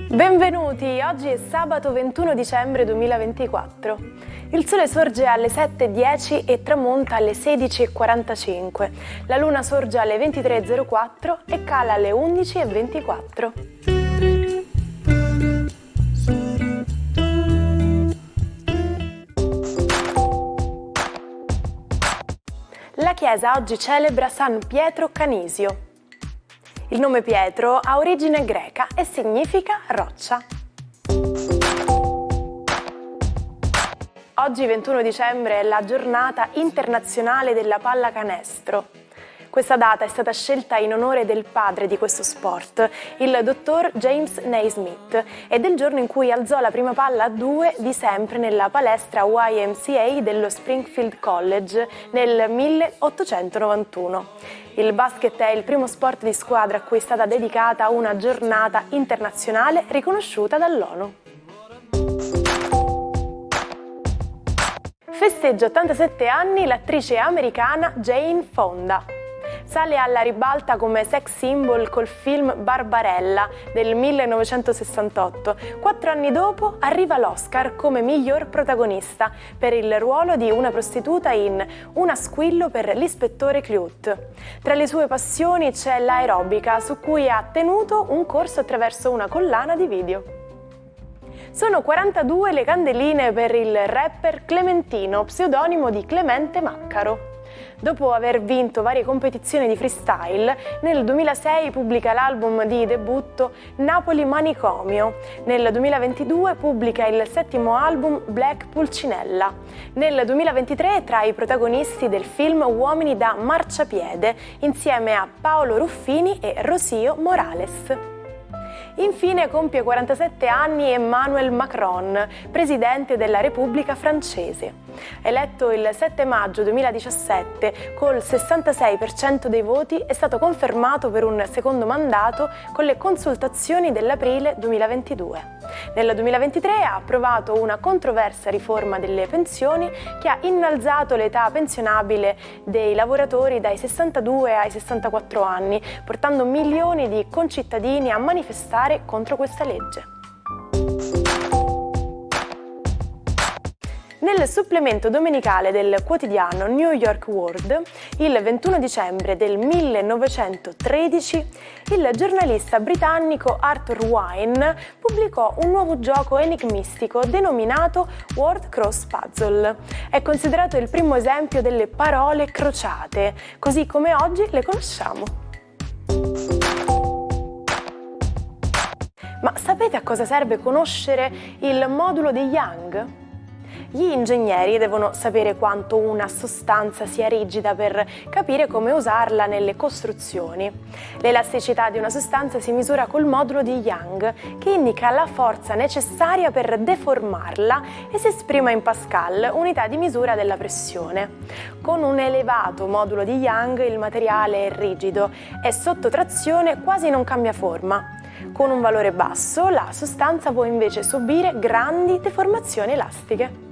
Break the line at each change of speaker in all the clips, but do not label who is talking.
Benvenuti, oggi è sabato 21 dicembre 2024. Il sole sorge alle 7:10 e tramonta alle 16:45. La luna sorge alle 23:04 e cala alle 11:24. La chiesa oggi celebra San Pietro Canisio. Il nome Pietro ha origine greca e significa roccia. Oggi 21 dicembre è la giornata internazionale della pallacanestro. Questa data è stata scelta in onore del padre di questo sport, il dottor James Naismith, ed è il giorno in cui alzò la prima palla a due di sempre nella palestra YMCA dello Springfield College nel 1891. Il basket è il primo sport di squadra a cui è stata dedicata una giornata internazionale riconosciuta dall'ONU. Festeggia 87 anni l'attrice americana Jane Fonda. Sale alla ribalta come sex symbol col film Barbarella del 1968. 4 anni dopo arriva l'Oscar come miglior protagonista per il ruolo di una prostituta in Una squillo per l'ispettore Clute. Tra le sue passioni c'è l'aerobica, su cui ha tenuto un corso attraverso una collana di video. Sono 42 le candeline per il rapper Clementino, pseudonimo di Clemente Maccaro. Dopo aver vinto varie competizioni di freestyle, nel 2006 pubblica l'album di debutto Napoli Manicomio. Nel 2022 pubblica il 7° album Black Pulcinella. Nel 2023 è tra i protagonisti del film Uomini da marciapiede, insieme a Paolo Ruffini e Rosio Morales. Infine compie 47 anni Emmanuel Macron, presidente della Repubblica francese. Eletto il 7 maggio 2017 col 66% dei voti, è stato confermato per un secondo mandato con le consultazioni dell'aprile 2022. Nel 2023 ha approvato una controversa riforma delle pensioni che ha innalzato l'età pensionabile dei lavoratori dai 62 ai 64 anni, portando milioni di concittadini a manifestare contro questa legge. Nel supplemento domenicale del quotidiano New York World, il 21 dicembre del 1913, il giornalista britannico Arthur Wine pubblicò un nuovo gioco enigmistico denominato Word Cross Puzzle. È considerato il primo esempio delle parole crociate, così come oggi le conosciamo. Ma sapete a cosa serve conoscere il modulo di Young? Gli ingegneri devono sapere quanto una sostanza sia rigida per capire come usarla nelle costruzioni. L'elasticità di una sostanza si misura col modulo di Young, che indica la forza necessaria per deformarla e si esprime in Pascal, unità di misura della pressione. Con un elevato modulo di Young il materiale è rigido e sotto trazione quasi non cambia forma. Con un valore basso la sostanza può invece subire grandi deformazioni elastiche.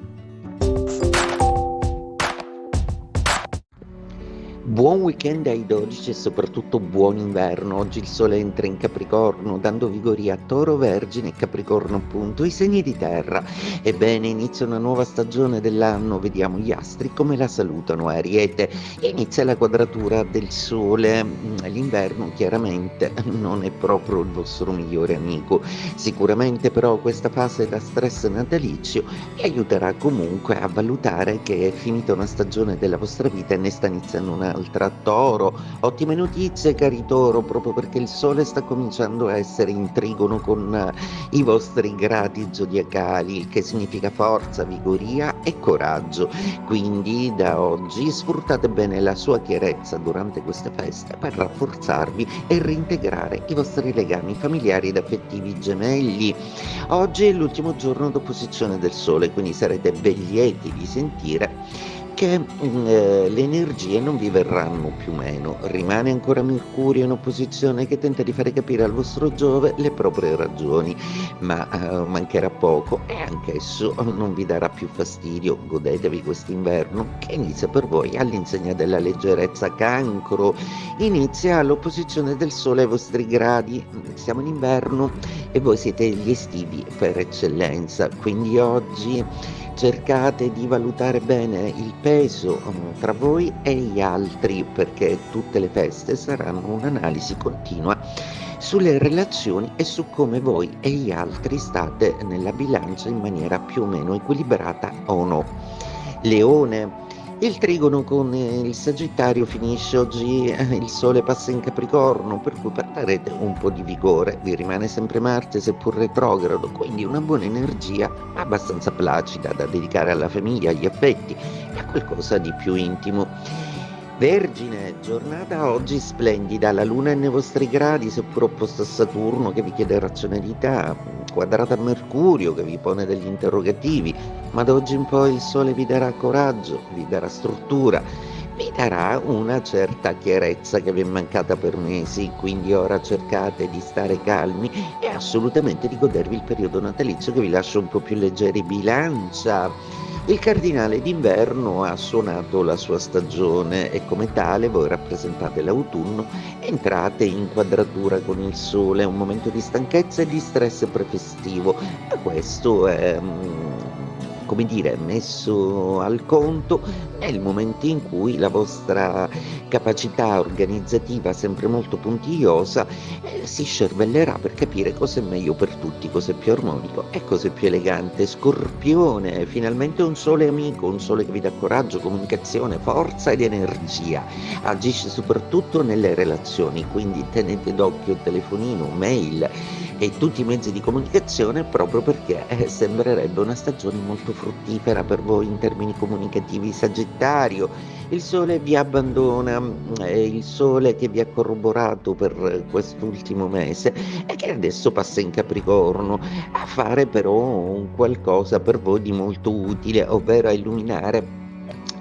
Buon weekend ai 12 e soprattutto buon inverno. Oggi il sole entra in Capricorno, dando vigori a Toro, Vergine e Capricorno, appunto, i segni di terra. Ebbene, inizia una nuova stagione dell'anno, vediamo gli astri come la salutano. Ariete, inizia la quadratura del sole. L'inverno chiaramente non è proprio il vostro migliore amico. Sicuramente però questa fase da stress natalizio vi aiuterà comunque a valutare che è finita una stagione della vostra vita e ne sta iniziando un'altra. Toro, ottime notizie cari Toro, proprio perché il sole sta cominciando a essere in trigono con i vostri gradi zodiacali, il che significa forza, vigoria e coraggio. Quindi da oggi sfruttate bene la sua chiarezza durante queste feste per rafforzarvi e reintegrare i vostri legami familiari ed affettivi gemelli. Oggi è l'ultimo giorno d'opposizione del sole, quindi sarete ben lieti di sentire che le energie non vi verranno più meno. Rimane ancora Mercurio in opposizione che tenta di fare capire al vostro Giove le proprie ragioni, ma mancherà poco e anch'esso non vi darà più fastidio. Godetevi quest'inverno che inizia per voi all'insegna della leggerezza. Cancro, inizia l'opposizione del Sole ai vostri gradi. Siamo in inverno e voi siete gli estivi per eccellenza, quindi oggi cercate di valutare bene il peso tra voi e gli altri, perché tutte le feste saranno un'analisi continua sulle relazioni e su come voi e gli altri state nella bilancia in maniera più o meno equilibrata o no. Leone, il trigono con il Sagittario finisce oggi, il Sole passa in Capricorno, per cui perderete un po' di vigore. Vi rimane sempre Marte, seppur retrogrado, quindi una buona energia abbastanza placida da dedicare alla famiglia, agli affetti e a qualcosa di più intimo. Vergine, giornata oggi splendida, la Luna è nei vostri gradi, seppur opposta a Saturno che vi chiede razionalità, quadrata a Mercurio che vi pone degli interrogativi, ma da oggi in poi il Sole vi darà coraggio, vi darà struttura, vi darà una certa chiarezza che vi è mancata per mesi, quindi ora cercate di stare calmi e assolutamente di godervi il periodo natalizio che vi lascia un po' più leggeri. Bilancia, il cardinale d'inverno ha suonato la sua stagione e come tale voi rappresentate l'autunno, entrate in quadratura con il Sole, è un momento di stanchezza e di stress prefestivo, e questo è come dire, messo al conto nel momento in cui la vostra capacità organizzativa, sempre molto puntigliosa, si scervellerà per capire cosa è meglio per tutti, cosa è più armonico e cosa è più elegante. Scorpione, finalmente un Sole amico, un Sole che vi dà coraggio, comunicazione, forza ed energia, agisce soprattutto nelle relazioni, quindi tenete d'occhio telefonino, mail e tutti i mezzi di comunicazione, proprio perché sembrerebbe una stagione molto fruttifera per voi in termini comunicativi. Sagittario, il Sole vi abbandona, è il Sole che vi ha corroborato per quest'ultimo mese e che adesso passa in Capricorno a fare però un qualcosa per voi di molto utile, ovvero a illuminare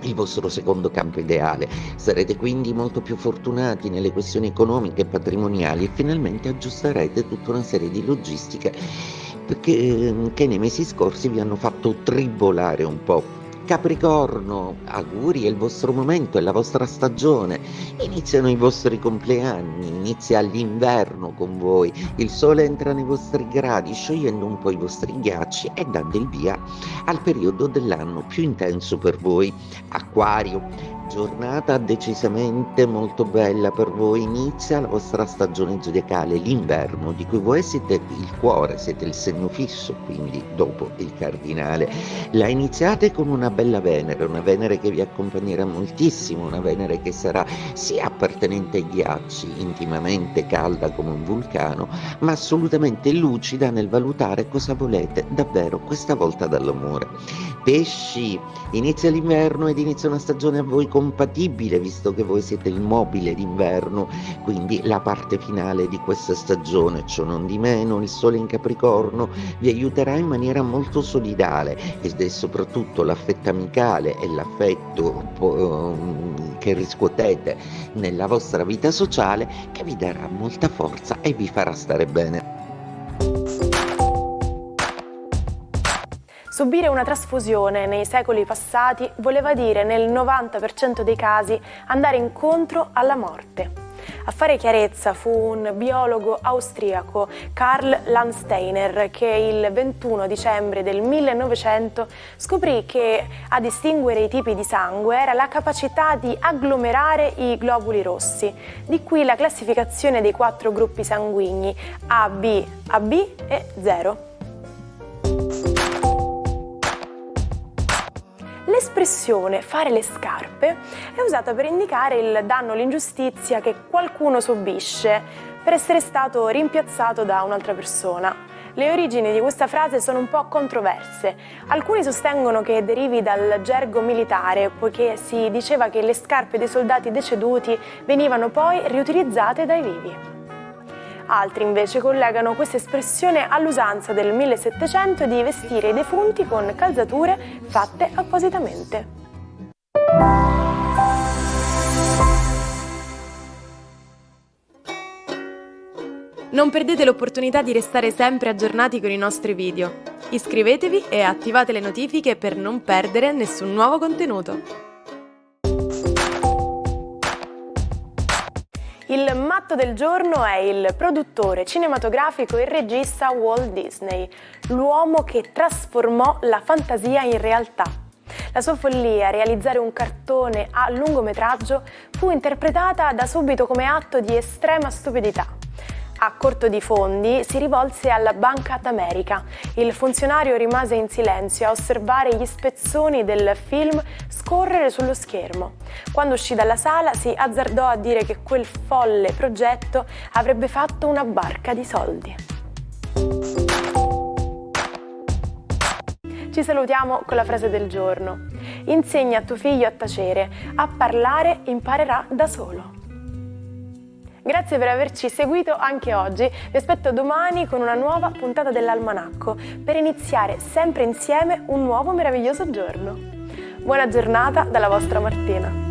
il vostro secondo campo ideale. Sarete quindi molto più fortunati nelle questioni economiche e patrimoniali e finalmente aggiusterete tutta una serie di logistiche che nei mesi scorsi vi hanno fatto tribolare un po'. Capricorno, auguri, è il vostro momento, è la vostra stagione, iniziano i vostri compleanni, inizia l'inverno con voi, il Sole entra nei vostri gradi sciogliendo un po' i vostri ghiacci e dando il via al periodo dell'anno più intenso per voi. Acquario, giornata decisamente molto bella per voi, inizia la vostra stagione zodiacale, l'inverno, di cui voi siete il cuore, siete il segno fisso, quindi dopo il cardinale. La iniziate con una bella Venere, una Venere che vi accompagnerà moltissimo, una Venere che sarà sia appartenente ai ghiacci, intimamente calda come un vulcano, ma assolutamente lucida nel valutare cosa volete davvero questa volta dall'amore. Pesci, inizia l'inverno ed inizia una stagione a voi compatibile, visto che voi siete il mobile d'inverno, quindi la parte finale di questa stagione. Ciò non di meno, il Sole in Capricorno vi aiuterà in maniera molto solidale ed è soprattutto l'affetto amicale e l'affetto che riscuotete nella vostra vita sociale che vi darà molta forza e vi farà stare bene.
Subire una trasfusione nei secoli passati voleva dire nel 90% dei casi andare incontro alla morte. A fare chiarezza fu un biologo austriaco, Karl Landsteiner, che il 21 dicembre del 1900 scoprì che a distinguere i tipi di sangue era la capacità di agglomerare i globuli rossi, di cui la classificazione dei 4 gruppi sanguigni AB, AB e 0. L'espressione fare le scarpe è usata per indicare il danno o l'ingiustizia che qualcuno subisce per essere stato rimpiazzato da un'altra persona. Le origini di questa frase sono un po' controverse. Alcuni sostengono che derivi dal gergo militare, poiché si diceva che le scarpe dei soldati deceduti venivano poi riutilizzate dai vivi. Altri invece collegano questa espressione all'usanza del 1700 di vestire i defunti con calzature fatte appositamente. Non perdete l'opportunità di restare sempre aggiornati con i nostri video. Iscrivetevi e attivate le notifiche per non perdere nessun nuovo contenuto. Il matto del giorno è il produttore cinematografico e regista Walt Disney, l'uomo che trasformò la fantasia in realtà. La sua follia a realizzare un cartone a lungometraggio fu interpretata da subito come atto di estrema stupidità. A corto di fondi si rivolse alla Banca d'America. Il funzionario rimase in silenzio a osservare gli spezzoni del film scorrere sullo schermo. Quando uscì dalla sala si azzardò a dire che quel folle progetto avrebbe fatto una barca di soldi. Ci salutiamo con la frase del giorno. Insegna a tuo figlio a tacere, a parlare imparerà da solo. Grazie per averci seguito anche oggi, vi aspetto domani con una nuova puntata dell'Almanacco per iniziare sempre insieme un nuovo meraviglioso giorno. Buona giornata dalla vostra Martina.